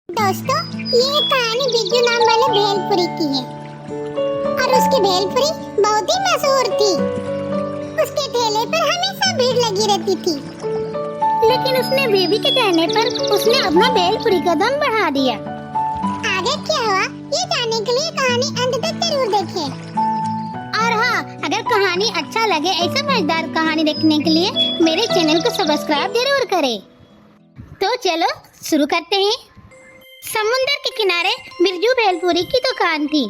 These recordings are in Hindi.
दोस्तों, ये कहानी बिज्जू नाम वाले भेलपुरी की है और उसकी भेलपुरी बहुत ही मशहूर थी। उसके ठेले पर हमेशा भीड़ लगी रहती थी, लेकिन उसने बेबी के कहने पर उसने अपना भेलपुरी का दाम बढ़ा दिया। आगे क्या हुआ ये जानने के लिए कहानी अंत तक जरूर देखें। और हाँ, अगर कहानी अच्छा लगे ऐसा मजेदार कहानी देखने के लिए मेरे चैनल को सब्सक्राइब जरूर करें। तो चलो शुरू करते हैं। समुंदर के किनारे बिरजू भेलपुरी की दुकान थी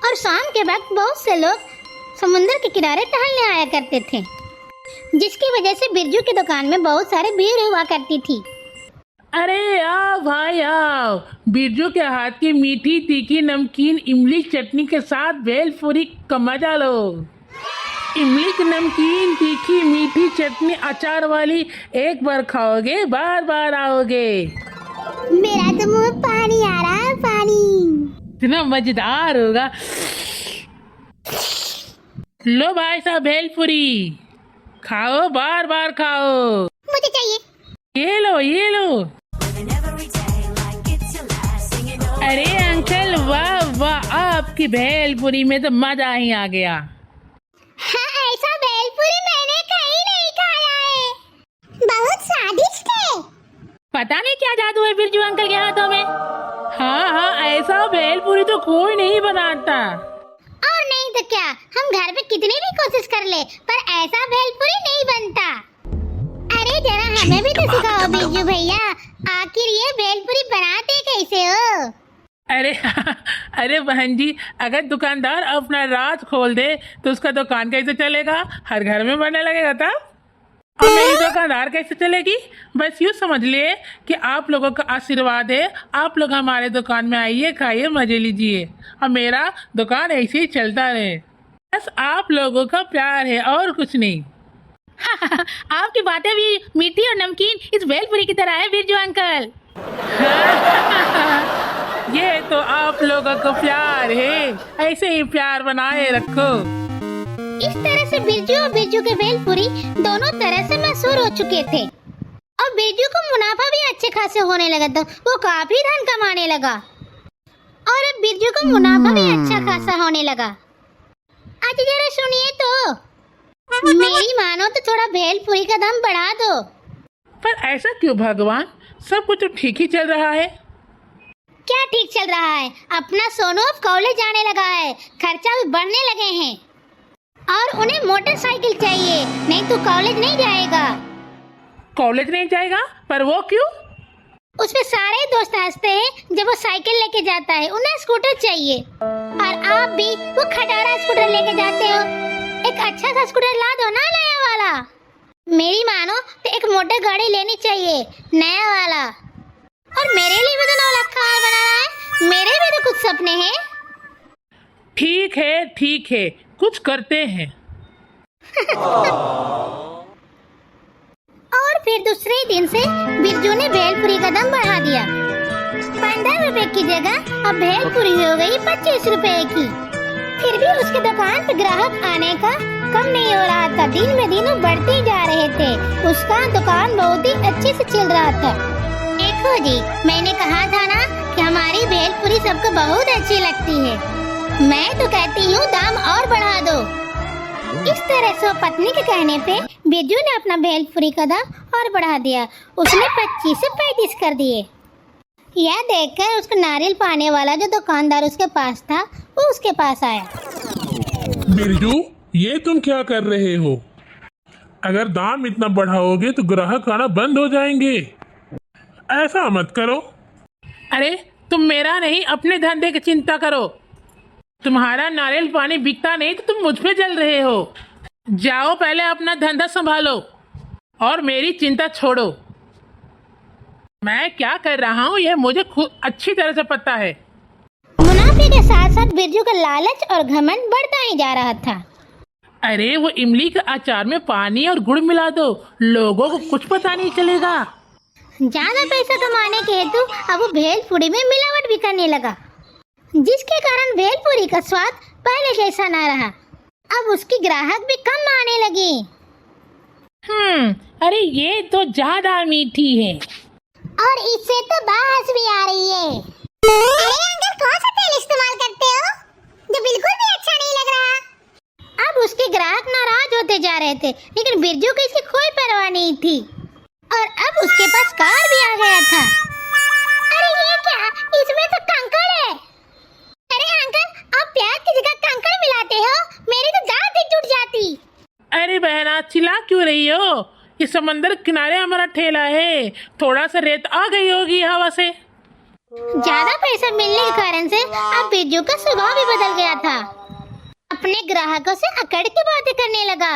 और शाम के वक्त बहुत से लोग समुंदर के किनारे टहलने आया करते थे, जिसकी वजह से बिरजू की दुकान में बहुत सारी भीड़ हुआ करती थी। अरे आओ भाई आओ, बिरजू के हाथ की मीठी तीखी नमकीन इमली चटनी के साथ भेलपुरी का मजा लो। इमली की नमकीन तीखी मीठी चटनी अचार वाली एक बार खाओगे बार बार आओगे। मेरा तो मुंह में पानी आ रहा है, पानी। इतना मजेदार होगा। लो भाई साहब भेलपुरी खाओ, बार बार खाओ। मुझे चाहिए। ये लो ये लो। अरे अंकल वाह वाह, आपकी भेलपुरी में तो मजा ही आ गया। हाँ, ऐसा भेलपुरी मैंने कहीं नहीं खाया है। बहुत स्वादिष्ट है। पता नहीं क्या जादू है बिरजू अंकल के हाथों में। हाँ, ऐसा भेलपुरी तो कोई नहीं बनाता। और नहीं तो क्या, हम घर पे कितनी भी कोशिश कर ले पर ऐसा भेलपुरी नहीं बनता। अरे जरा हमें भी तो सिखाओ बिरजू भैया, आखिर ये भेलपुरी बनाते कैसे हो? अरे बहन जी, अगर दुकानदार अपना राज खोल दे तो उसका दुकान कैसे चलेगा? हर घर में बनने लगेगा तब। और मेरी दुकानदार कैसे चलेगी? बस यूँ समझ लिए कि आप लोगों का आशीर्वाद है। आप लोग हमारे दुकान में आइए, खाइए, मजे लीजिए और मेरा दुकान ऐसे ही चलता रहे। बस आप लोगों का प्यार है और कुछ नहीं। आपकी बातें भी मीठी और नमकीन इस भेलपुरी की तरह है बिरजू अंकल। ये तो आप लोगों को प्यार है, ऐसे ही प्यार बनाए रखो। इस तरह से बिरजू और बिरजू के भेलपुरी दोनों तरह से मशहूर हो चुके थे और बिरजू को मुनाफा भी अच्छे खासे होने लगा था। वो काफी धन कमाने लगा और अब बिरजू को मुनाफा भी अच्छा खासा होने लगा। आज जरा सुनिए तो, मेरी मानो तो थोड़ा भेलपुरी का दाम बढ़ा दो। पर ऐसा क्यों भगवान? सब कुछ तो ठीक ही चल रहा है। क्या ठीक चल रहा है? अपना सोनू अब कॉलेज जाने लगा है, खर्चा भी बढ़ने लगे हैं और उन्हें मोटरसाइकिल चाहिए, नहीं तो कॉलेज नहीं जाएगा। कॉलेज नहीं जाएगा? पर वो क्यों? उसपे सारे दोस्त हंसते हैं जब वो साइकिल लेके जाता है। उन्हें स्कूटर चाहिए और आप भी वो खटारा स्कूटर लेके जाते हो। एक अच्छा सा स्कूटर ला दो ना, नया वाला। मेरी मानो तो एक मोटर गाड़ी लेनी चाहिए, नया वाला। और मेरे लिए भी तो 9 लाख का बनाना है, मेरे भी तो कुछ सपने हैं। ठीक है, कुछ करते हैं। और फिर दूसरे दिन से बिरजू ने भेलपुरी का दाम बढ़ा दिया। 15 रुपए की जगह अब भेलपुरी हो गई 25 रुपए की। फिर भी उसकी दुकान पर ग्राहक आने का कम नहीं हो रहा था, दिन में दिन बढ़ते ही जा रहे थे। उसका दुकान बहुत ही अच्छे से चल रहा था। देखो जी, मैंने कहा था ना कि हमारी भेलपुरी सबको बहुत अच्छी लगती है। मैं तो कहती हूँ दाम और बढ़ा दो। इस तरह से पत्नी के कहने पे बिरजू ने अपना भेलपुरी का दाम और बढ़ा दिया। उसने 25 से 35 कर दिए। यह देखकर उसको नारियल पाने वाला जो दुकानदार उसके पास था, वो उसके पास आया। बिरजू, ये तुम क्या कर रहे हो? अगर दाम इतना बढ़ाओगे तो ग्राहक आना बंद हो जाएंगे। ऐसा मत करो। अरे तुम मेरा नहीं, अपने धंधे की चिंता करो। तुम्हारा नारियल पानी बिकता नहीं तो तुम मुझ पे जल रहे हो। जाओ पहले अपना धंधा संभालो और मेरी चिंता छोड़ो। मैं क्या कर रहा हूँ ये मुझे खुद अच्छी तरह से पता है। मुनाफे के साथ साथ बिरजू का लालच और घमंड बढ़ता ही जा रहा था। अरे वो इमली के अचार में पानी और गुड़ मिला दो, लोगों को कुछ पता नहीं चलेगा। ज्यादा पैसा कमाने के हेतु अब वो भेलपुरी में मिलावट भी करने लगा, जिसके कारण भेलपुरी का स्वाद पहले जैसा ना रहा। अब उसकी ग्राहक भी कम आने लगी। अरे ये तो ज्यादा मीठी है। और इससे तो बांस भी आ थे, लेकिन बिरजू को इसकी कोई परवाह नहीं थी और अब उसके पास कार भी आ गया था। अरे ये क्या, इसमें तो कंकड़ है। अरे अंकल, आप प्याज की जगह कंकड़ मिलाते हो, मेरी तो दांत ही टूट जाती। अरे बहना, चिल्ला क्यों रही हो? इस समंदर किनारे हमारा ठेला है, थोड़ा सा रेत आ गई होगी हवा से। ज्यादा पैसा मिलने के कारण से अब बिरजू का स्वभाव भी बदल गया था। अपने ग्राहकों से अकड़ के बातें करने लगा।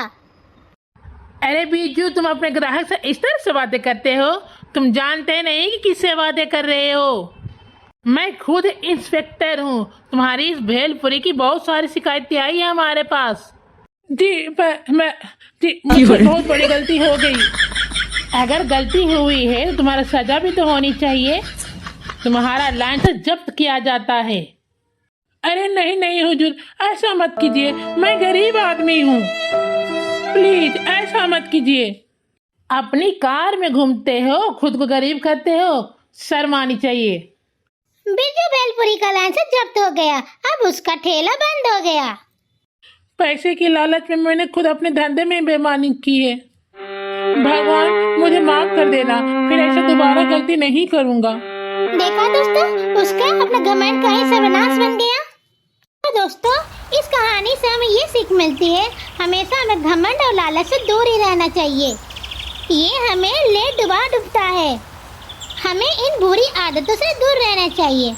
अरे बीजू, तुम अपने ग्राहक से इस तरह से बातें करते हो? तुम जानते नहीं कि किससे बातें कर रहे हो। मैं खुद इंस्पेक्टर हूँ। तुम्हारी इस भेलपुरी की बहुत सारी शिकायतें आई है हमारे पास। जी मुझसे बहुत बड़ी गलती हो गई। अगर गलती हुई है तो तुम्हारा सजा भी तो होनी चाहिए। तुम्हारा लाइसेंस जब्त किया जाता है। अरे नहीं हुजूर, ऐसा मत कीजिए, मैं गरीब आदमी हूँ, प्लीज ऐसा मत कीजिए। अपनी कार में घूमते हो, खुद को गरीब कहते हो, शर्म आनी चाहिए। बिरजू भेलपुरी का लाइसेंस जब्त हो गया, अब उसका ठेला बंद हो गया। पैसे की लालच में मैंने खुद अपने धंधे में बेईमानी की है। भगवान मुझे माफ कर देना, फिर ऐसा दोबारा गलती नहीं करूँगा। देखा दोस्तों, उसका अपना घमंड का ही सर्वनाश बन गया। तो दोस्तों, इस कहानी से हमें ये सीख मिलती है, हमेशा हमें घमंड और लालच से दूर ही रहना चाहिए। ये हमें ले डुबा डुबता है। हमें इन बुरी आदतों से दूर रहना चाहिए।